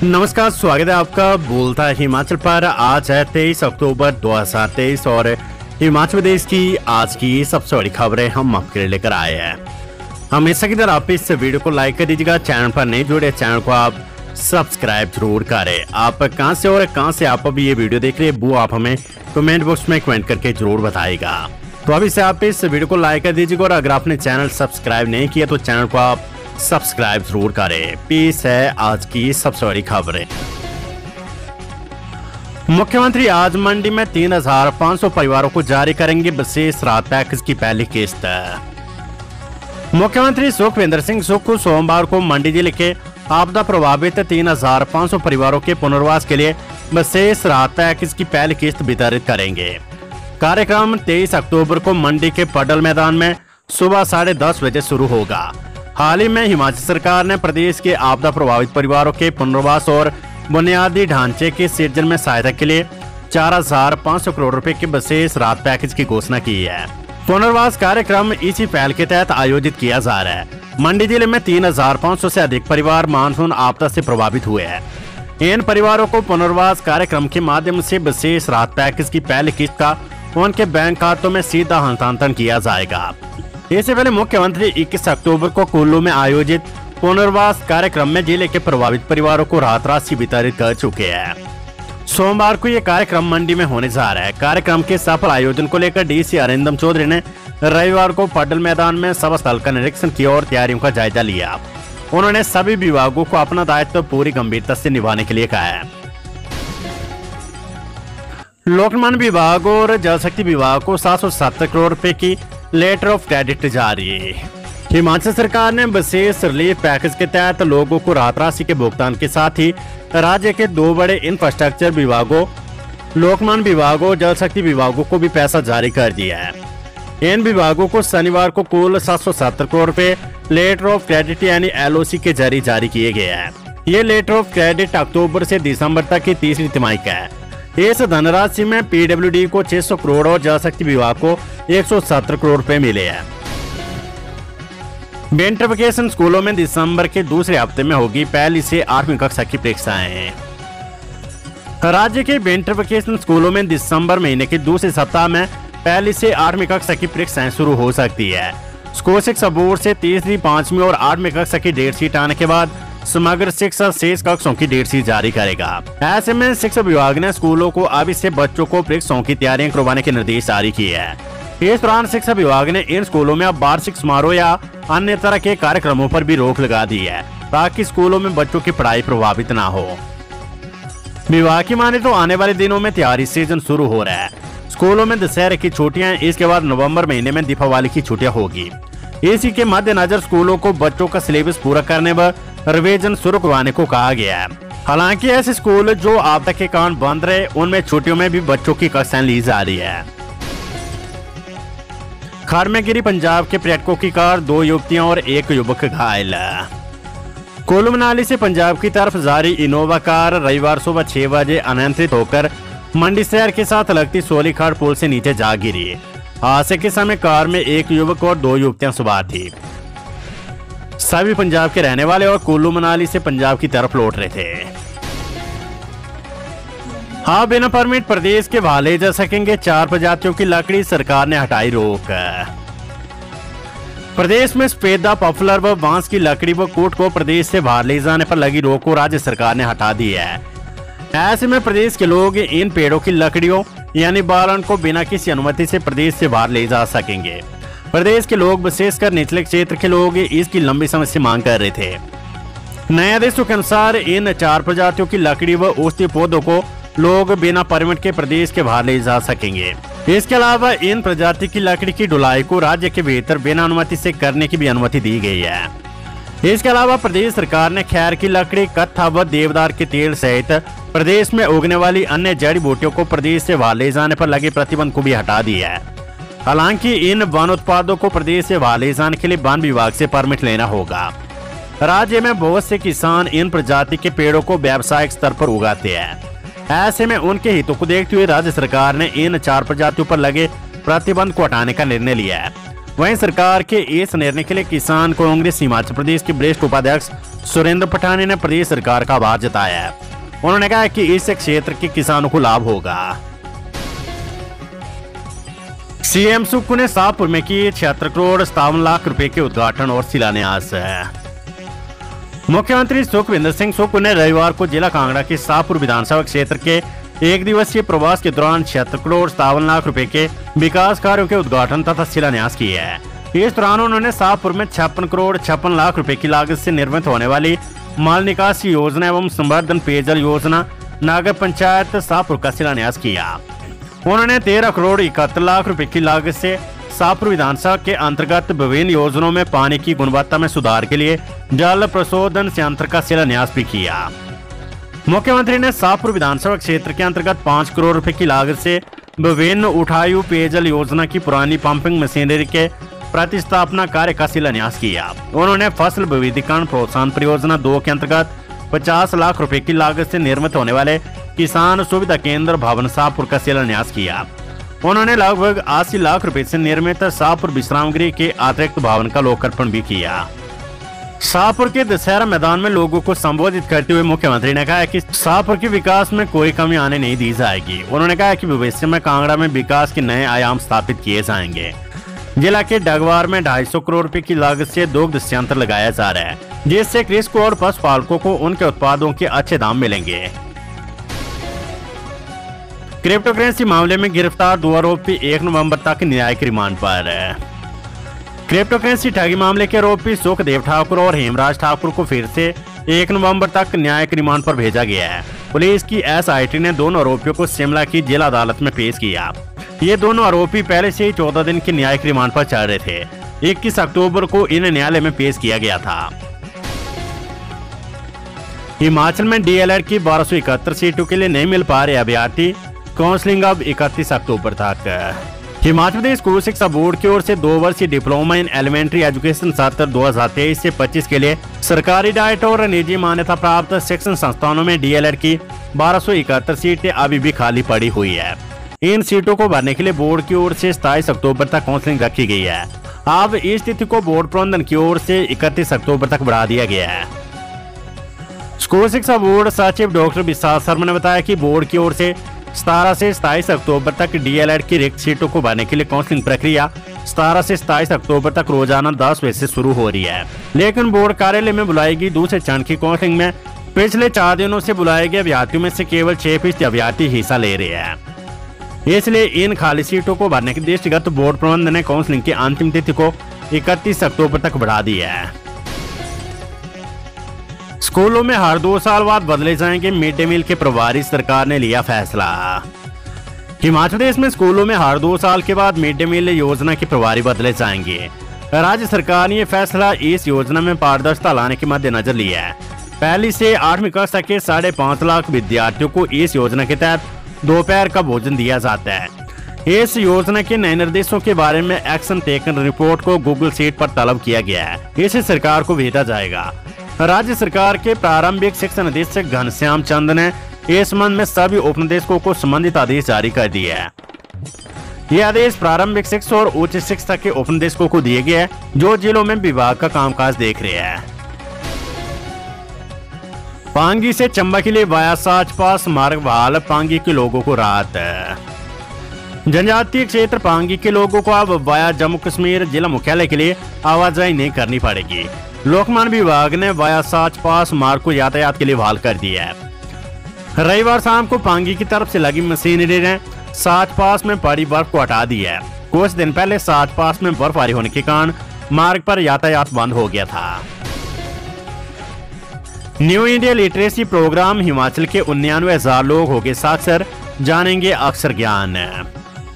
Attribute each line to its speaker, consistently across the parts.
Speaker 1: नमस्कार, स्वागत है आपका बोलता है हिमाचल पर। आज है 23 अक्टूबर 2023 और हिमाचल प्रदेश की आज की सबसे बड़ी खबरें हम आपके लिए लेकर आए हैं। हमेशा की तरह आप इस वीडियो को लाइक कर दीजिएगा। चैनल पर नहीं जुड़े, चैनल को आप सब्सक्राइब जरूर करें। आप कहां से और कहां से आप अभी ये वीडियो देख रहे हैं वो आप हमें कमेंट बॉक्स में कमेंट करके जरूर बताइएगा। तो अभी से आप इस वीडियो को लाइक कर दीजिएगा और अगर आपने चैनल सब्सक्राइब नहीं किया तो चैनल को आप सब्सक्राइब जरूर करें। पेश है आज की सबसे बड़ी खबरें। मुख्यमंत्री आज मंडी में 3,500 परिवारों को जारी करेंगे विशेष राहत पैकेज की पहली किस्त। मुख्यमंत्री सुखविंदर सिंह सुक्खू सोमवार को मंडी जिले के आपदा प्रभावित 3,500 परिवारों के पुनर्वास के लिए विशेष राहत पैकेज की पहली किस्त वितरित करेंगे। कार्यक्रम 23 अक्टूबर को मंडी के पडल मैदान में सुबह 10:30 बजे शुरू होगा। हाल ही में हिमाचल सरकार ने प्रदेश के आपदा प्रभावित परिवारों के पुनर्वास और बुनियादी ढांचे के सृजन में सहायता के लिए 4,500 करोड़ रुपए के विशेष राहत पैकेज की घोषणा की है। पुनर्वास कार्यक्रम इसी पहल के तहत आयोजित किया जा रहा है। मंडी जिले में 3,500 से अधिक परिवार मानसून आपदा से प्रभावित हुए हैं। इन परिवारों को पुनर्वास कार्यक्रम के माध्यम से विशेष राहत पैकेज की पहली किस्त का उनके बैंक खातों में सीधा हस्तांतरण किया जाएगा। इससे पहले मुख्यमंत्री 21 अक्टूबर को कुल्लू में आयोजित पुनर्वास कार्यक्रम में जिले के प्रभावित परिवारों को राहत राशि वितरित कर चुके हैं। सोमवार को यह कार्यक्रम मंडी में होने जा रहा है। कार्यक्रम के सफल आयोजन को लेकर डीसी अरिंदम चौधरी ने रविवार को पडल मैदान में सभा स्थल का निरीक्षण किया और तैयारियों का जायजा लिया। उन्होंने सभी विभागों को अपना दायित्व पूरी गंभीरता से निभाने के लिए कहा है। लोक निर्माण विभाग और जल शक्ति विभाग को 770 करोड़ रुपए की लेटर ऑफ क्रेडिट जारी। हिमाचल सरकार ने विशेष रिलीफ पैकेज के तहत लोगों को राहत राशि के भुगतान के साथ ही राज्य के दो बड़े इंफ्रास्ट्रक्चर विभागों लोक निर्माण विभाग और जल शक्ति विभागों को भी पैसा जारी कर दिया है। इन विभागों को शनिवार को कुल 770 करोड़ रुपए लेटर ऑफ क्रेडिट यानी LOC के जरिए जारी किए गए हैं। ये लेटर ऑफ क्रेडिट अक्टूबर से दिसंबर तक की तीसरी तिमाही का है। इस धनराशि में PWD को 600 करोड़ और जल शक्ति विभाग को 170 करोड़ रुपए मिले हैं। विंटर वेकेशन स्कूलों में दिसंबर के दूसरे हफ्ते में होगी पहली से 8वीं कक्षा की परीक्षाएं। राज्य के विंटर वेकेशन स्कूलों में दिसंबर महीने के दूसरे सप्ताह में पहली से 8वीं कक्षा की परीक्षाएं शुरू हो सकती है। स्कूल शिक्षा बोर्ड से तीसरी, 5वीं और 8वीं कक्षा की डेट शीट आने के बाद समग्र शिक्षा शेष कक्षों की डेट शीट जारी करेगा। ऐसे में शिक्षा विभाग ने स्कूलों को अभी से बच्चों को परीक्षाओं की तैयारियां करवाने के निर्देश जारी किए हैं। इस दौरान शिक्षा विभाग ने इन स्कूलों में अब वार्षिक समारोह या अन्य तरह के कार्यक्रमों पर भी रोक लगा दी है ताकि स्कूलों में बच्चों की पढ़ाई प्रभावित न हो। विभाग की माने तो आने वाले दिनों में त्योहारी सीजन शुरू हो रहा है। स्कूलों में दशहरे की छुट्टियां, इसके बाद नवंबर महीने में दीपावली की छुट्टियां होगी। इसी के मद्देनजर स्कूलों को बच्चों का सिलेबस पूरा करने व रिवीजन शुरू करवाने को कहा गया है। हालांकि ऐसे स्कूल जो आपदा के कारण बंद रहे उनमें छुट्टियों में भी बच्चों की कक्षाएं ली जा रही है। खाड़ में गिरी पंजाब के पर्यटकों की कार, 2 युवतियां और 1 युवक घायल। कुल्लू मनाली से पंजाब की तरफ जारी इनोवा कार रविवार सुबह 6 बजे अनियंत्रित होकर मंडी शहर के साथ लगती सोलीखाड़ पुल से नीचे जा गिरी। हादसे के समय कार में 1 युवक और 2 युवतियां सवार थी। सभी पंजाब के रहने वाले और कुल्लू मनाली से पंजाब की तरफ लौट रहे थे। हाँ, बिना परमिट प्रदेश के बाहर ले जा सकेंगे 4 प्रजातियों की लकड़ी, सरकार ने हटाई रोक। प्रदेश में सफेदा, पॉपुलर व बांस की लकड़ी व कूट को प्रदेश से बाहर ले जाने पर लगी रोक को राज्य सरकार ने हटा दी है। ऐसे में प्रदेश के लोग इन पेड़ों की लकड़ियों यानी बालन को बिना किसी अनुमति से प्रदेश से बाहर ले जा सकेंगे। प्रदेश के लोग, विशेषकर निचले क्षेत्र के लोग, इसकी लंबी समय से मांग कर रहे थे। नए आदेशों के अनुसार इन 4 प्रजातियों की लकड़ी व औषधीय पौधों को लोग बिना परमिट के प्रदेश के बाहर ले जा सकेंगे। इसके अलावा इन प्रजाति की लकड़ी की ढुलाई को राज्य के भीतर बिना अनुमति से करने की भी अनुमति दी गई है। इसके अलावा प्रदेश सरकार ने खैर की लकड़ी, कत्था व देवदार के तेल सहित प्रदेश में उगने वाली अन्य जड़ी बूटियों को प्रदेश से बाहर ले जाने पर लगे प्रतिबंध को भी हटा दिया है। हालांकि इन वन उत्पादों को प्रदेश से बाहर ले जाने के लिए वन विभाग से परमिट लेना होगा। राज्य में बहुत से किसान इन प्रजाति के पेड़ों को व्यावसायिक स्तर पर उगाते हैं। ऐसे में उनके हितों को देखते हुए राज्य सरकार ने इन 4 प्रजातियों पर लगे प्रतिबंध को हटाने का निर्णय लिया है। वहीं सरकार के इस निर्णय के लिए किसान कांग्रेस हिमाचल प्रदेश के वरिष्ठ उपाध्यक्ष सुरेंद्र पठानी ने प्रदेश सरकार का आभार जताया है। उन्होंने कहा कि इससे क्षेत्र के किसानों को लाभ होगा। सीएम सुक्खू ने शाहपुर में की 76 करोड़ 57 लाख रुपए के उद्घाटन और शिलान्यास। मुख्यमंत्री सुखविंदर सिंह सुक्खू ने रविवार को जिला कांगड़ा के शाहपुर विधानसभा क्षेत्र के एक दिवसीय प्रवास के दौरान 76 करोड़ 57 लाख रुपए के विकास कार्यों के उद्घाटन तथा शिलान्यास किए हैं। इस दौरान उन्होंने शाहपुर में 56 करोड़ 56 लाख रुपए की लागत से निर्मित होने वाली माल निकासी योजना एवं संवर्धन पेयजल योजना नागर पंचायत शाहपुर का शिलान्यास किया। उन्होंने 13 करोड़ 71 लाख रुपए की लागत से शाहपुर विधानसभा के अंतर्गत विभिन्न योजनाओं में पानी की गुणवत्ता में सुधार के लिए जल प्रशोधन संयंत्र का शिलान्यास भी किया। मुख्यमंत्री ने शाहपुर विधानसभा क्षेत्र के अंतर्गत 5 करोड़ रुपए की लागत से विभिन्न उठायु पेयजल योजना की पुरानी पंपिंग मशीनरी के प्रतिस्थापना कार्य का शिलान्यास किया। उन्होंने फसल विविधीकरण प्रोत्साहन परियोजना 2 के अंतर्गत 50 लाख रुपए की लागत से निर्मित होने वाले किसान सुविधा केंद्र भवन शाहपुर का शिलान्यास किया। उन्होंने लगभग 80 लाख रुपए से निर्मित शाहपुर विश्राम गृह के अतिरिक्त भवन का लोकार्पण भी किया। शाहपुर के दशहरा मैदान में लोगों को संबोधित करते हुए मुख्यमंत्री ने कहा कि शाहपुर के विकास में कोई कमी आने नहीं दी जाएगी। उन्होंने कहा कि भविष्य में कांगड़ा में विकास के नए आयाम स्थापित किए जाएंगे। जिला के डगवार में 250 करोड़ रुपए की लागत से दुग्ध संयंत्र लगाया जा रहा है, जिससे कृषकों और पशुपालकों को उनके उत्पादों के अच्छे दाम मिलेंगे। क्रिप्टो करेंसी मामले में गिरफ्तार 2 आरोपी 1 नवंबर तक न्यायिक रिमांड पर। क्रिप्टो करेंसी ठगी मामले के आरोपी सुखदेव ठाकुर और हेमराज ठाकुर को फिर से 1 नवंबर तक न्यायिक रिमांड पर भेजा गया है। पुलिस की एसआईटी ने दोनों आरोपियों को शिमला की जिला अदालत में पेश किया। ये दोनों आरोपी पहले से ही 14 दिन के न्यायिक रिमांड पर चल रहे थे। 21 अक्टूबर को इन्हें न्यायालय में पेश किया गया था। हिमाचल में डीएलएड की 1271 सीटों के लिए नहीं मिल पा रहे अभ्यर्थी, काउंसलिंग अब 31 अक्टूबर तक। हिमाचल प्रदेश स्कूल शिक्षा बोर्ड की ओर से 2 वर्षीय डिप्लोमा इन एलिमेंट्री एजुकेशन सत्र 2023 से 25 के लिए सरकारी डाइट और निजी मान्यता प्राप्त शिक्षण संस्थानों में डीएलएड की 1271 सीटें अभी भी खाली पड़ी हुई है। इन सीटों को भरने के लिए बोर्ड की ओर से 27 अक्टूबर तक काउंसलिंग रखी गई है। अब इस तिथि को बोर्ड प्रबंधन की ओर से 31 अक्टूबर तक बढ़ा दिया गया है। स्कूल शिक्षा बोर्ड सचिव डॉक्टर विशाल शर्मा ने बताया कि बोर्ड की ओर से 17 से 27 अक्टूबर तक डीएलएड की रिक्त सीटों को भरने के लिए काउंसलिंग प्रक्रिया 17 से 27 अक्टूबर तक रोजाना 10 बजे से शुरू हो रही है। लेकिन बोर्ड कार्यालय में बुलाई गई दूसरे चरण की काउंसलिंग में पिछले 4 दिनों से बुलाए गए अभ्यर्थियों में से केवल 6% अभ्यर्थी हिस्सा ले रहे हैं। इसलिए इन खाली सीटों को भरने के दृष्टिगत बोर्ड प्रबंधन ने काउंसलिंग की अंतिम तिथि को 31 अक्टूबर तक बढ़ा दी है। स्कूलों में हर 2 साल बाद बदले जाएंगे मिड डे मील के प्रभारी, सरकार ने लिया फैसला। हिमाचल प्रदेश में स्कूलों में हर 2 साल के बाद मिड डे मील योजना के प्रभारी बदले जाएंगे। राज्य सरकार ने यह फैसला इस योजना में पारदर्शिता लाने के मद्देनजर लिया है। 1 से 8वीं कक्षा के 5.5 लाख विद्यार्थियों को इस योजना के तहत दोपहर का भोजन दिया जाता है। इस योजना के नए निर्देशों के बारे में एक्शन टेकन रिपोर्ट को गूगल शीट पर तलब किया गया है। इसे सरकार को भेजा जाएगा। राज्य सरकार के प्रारंभिक शिक्षा निदेशक घनश्याम चंद ने इस संबंध में सभी उपनिदेशकों को संबंधित आदेश जारी कर दिए हैं। ये आदेश प्रारंभिक शिक्षा और उच्च शिक्षा के उपनिदेशकों को दिए गए हैं, जो जिलों में विभाग का कामकाज देख रहे हैं। पांगी से चंबा के लिए वाया साच पास मार्ग बहाल, पांगी के लोगों को राहत। जनजातीय क्षेत्र पांगी के लोगों को अब वाया जम्मू कश्मीर जिला मुख्यालय के लिए आवाजाही नहीं करनी पड़ेगी। लोकमान्य विभाग ने वाया साच पास मार्ग को यातायात के लिए बहाल कर दिया है। रविवार शाम को पांगी की तरफ से लगी मशीनरी ने साच पास में पड़ी बर्फ को हटा दिया है। कुछ दिन पहले साच पास में बर्फबारी होने के कारण मार्ग पर यातायात बंद हो गया था। New India literacy programme, Himachal के 99,000 लोग हो गए साक्षर, जानेंगे अक्षर ज्ञान।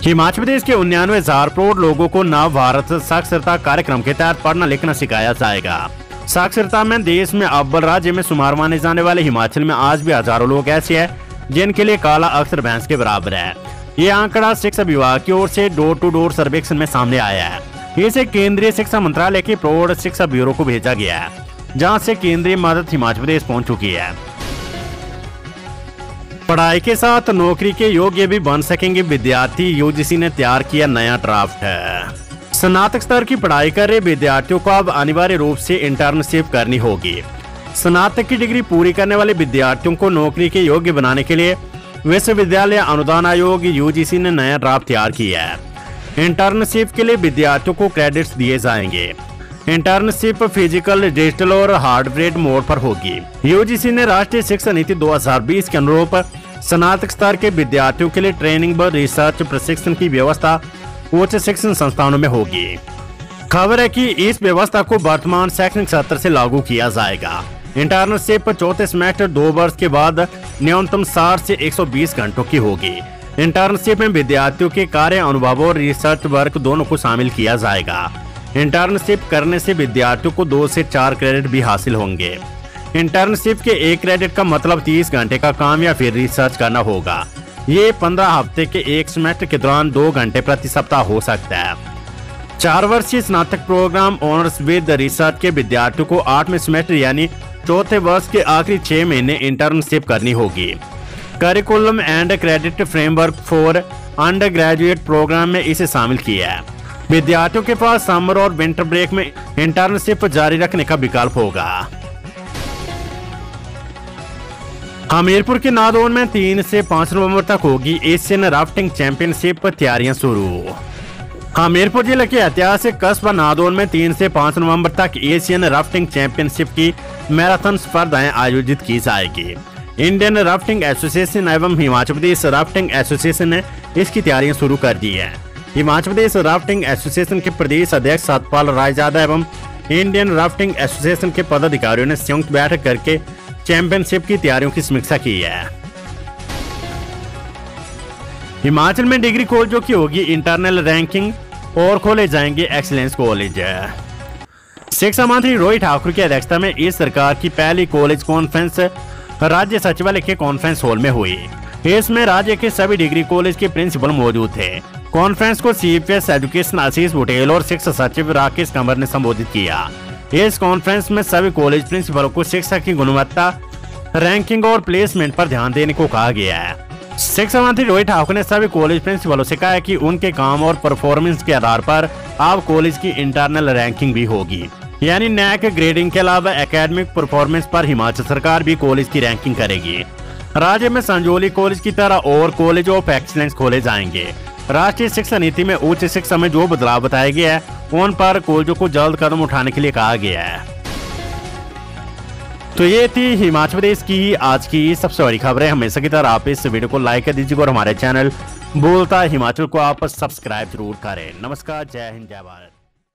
Speaker 1: हिमाचल प्रदेश के 99,000 करोड़ लोगों को नव भारत साक्षरता कार्यक्रम के तहत पढ़ना लिखना सिखाया जाएगा। साक्षरता में देश में अव्वल राज्य में शुमार माने जाने वाले हिमाचल में आज भी हजारों लोग ऐसे हैं जिनके लिए काला अक्षर भैंस के बराबर है। ये आंकड़ा शिक्षा विभाग की ओर से डोर टू डोर सर्वेक्षण में सामने आया है। इसे केंद्रीय शिक्षा मंत्रालय के प्रौढ़ शिक्षा ब्यूरो को भेजा गया है, जहां से केंद्रीय मदद हिमाचल प्रदेश पहुंच चुकी है। पढ़ाई के साथ नौकरी के योग्य भी बन सकेंगे विद्यार्थी, यूजीसी ने तैयार किया नया ड्राफ्ट है। स्नातक स्तर की पढ़ाई कर रहे विद्यार्थियों को अब अनिवार्य रूप से इंटर्नशिप करनी होगी। स्नातक की डिग्री पूरी करने वाले विद्यार्थियों को नौकरी के योग्य बनाने के लिए विश्वविद्यालय अनुदान आयोग यूजीसी ने नया ड्राफ्ट तैयार किया है। इंटर्नशिप के लिए विद्यार्थियों को क्रेडिट्स दिए जाएंगे। इंटर्नशिप फिजिकल, डिजिटल और हाइब्रिड मोड पर होगी। यूजीसी ने राष्ट्रीय शिक्षा नीति 2020 के अनुरूप स्नातक स्तर के विद्यार्थियों के लिए ट्रेनिंग व रिसर्च प्रशिक्षण की व्यवस्था उच्च शिक्षण संस्थानों में होगी। खबर है कि इस व्यवस्था को वर्तमान शैक्षणिक सत्र से लागू किया जाएगा। इंटर्नशिप चौथे सेमेस्टर 2 वर्ष के बाद न्यूनतम 60 से 120 घंटों की होगी। इंटर्नशिप में विद्यार्थियों के कार्य अनुभव और रिसर्च वर्क दोनों को शामिल किया जाएगा। इंटर्नशिप करने से विद्यार्थियों को 2 से 4 क्रेडिट भी हासिल होंगे। इंटर्नशिप के 1 क्रेडिट का मतलब 30 घंटे का काम या फिर रिसर्च करना होगा। ये 15 हफ्ते के एक सेमेस्टर के दौरान 2 घंटे प्रति सप्ताह हो सकता है। 4 वर्षीय स्नातक प्रोग्राम ऑनर्स विद रिसर्च के विद्यार्थियों को 8वें सेमेस्टर यानी चौथे वर्ष के आखिरी 6 महीने इंटर्नशिप करनी होगी। Curriculum and credit framework for undergraduate programme में इसे शामिल किया है। विद्यार्थियों के पास समर और विंटर ब्रेक में इंटर्नशिप जारी रखने का विकल्प होगा। हमीरपुर के नादौन में 3 से 5 नवंबर तक होगी एशियन राफ्टिंग चैंपियनशिप, तैयारियां शुरू। हमीरपुर जिले के ऐतिहासिक कस्बा नादौन में 3 से 5 नवंबर तक एशियन राफ्टिंग चैंपियनशिप की मैराथन स्पर्धाएं आयोजित की जाएगी। इंडियन राफ्टिंग एसोसिएशन एवं हिमाचल प्रदेश राफ्टिंग एसोसिएशन ने इसकी तैयारियां शुरू कर दी है। हिमाचल प्रदेश राफ्टिंग एसोसिएशन के प्रदेश अध्यक्ष सतपाल रायजादा एवं इंडियन राफ्टिंग एसोसिएशन के पदाधिकारियों ने संयुक्त बैठक करके चैंपियनशिप की तैयारियों की समीक्षा की है। हिमाचल में डिग्री कॉलेजों की होगी इंटरनल रैंकिंग और खोले जाएंगे एक्सीलेंस कॉलेज। शिक्षा मंत्री रोहित ठाकुर की अध्यक्षता में इस सरकार की पहली कॉलेज कॉन्फ्रेंस राज्य सचिवालय के कॉन्फ्रेंस हॉल में हुई। इसमें राज्य के सभी डिग्री कॉलेज के प्रिंसिपल मौजूद थे। कॉन्फ्रेंस को सीपीएस एजुकेशन आशीष बुटेल और शिक्षा सचिव राकेश कंवर ने संबोधित किया। इस कॉन्फ्रेंस में सभी कॉलेज प्रिंसिपलों को शिक्षा की गुणवत्ता, रैंकिंग और प्लेसमेंट पर ध्यान देने को कहा गया है। शिक्षा मंत्री रोहित ठाकुर ने सभी कॉलेज प्रिंसिपलों से कहा कि उनके काम और परफॉर्मेंस के आधार पर अब कॉलेज की इंटरनल रैंकिंग भी होगी, यानी नैक ग्रेडिंग के अलावा एकेडमिक परफॉर्मेंस पर हिमाचल सरकार भी कॉलेज की रैंकिंग करेगी। राज्य में संजौली कॉलेज की तरह और कॉलेज ऑफ एक्सीलेंस खोले जाएंगे। राष्ट्रीय शिक्षा नीति में उच्च शिक्षा में जो बदलाव बताया गया है उन पर कॉलेजों को जल्द कदम उठाने के लिए कहा गया है। तो ये थी हिमाचल प्रदेश की आज की सबसे बड़ी खबरें। हमेशा की तरह आप इस वीडियो को लाइक कर दीजिएगा और हमारे चैनल बोलता हिमाचल को आप सब्सक्राइब जरूर करें। नमस्कार, जय हिंद, जय भारत।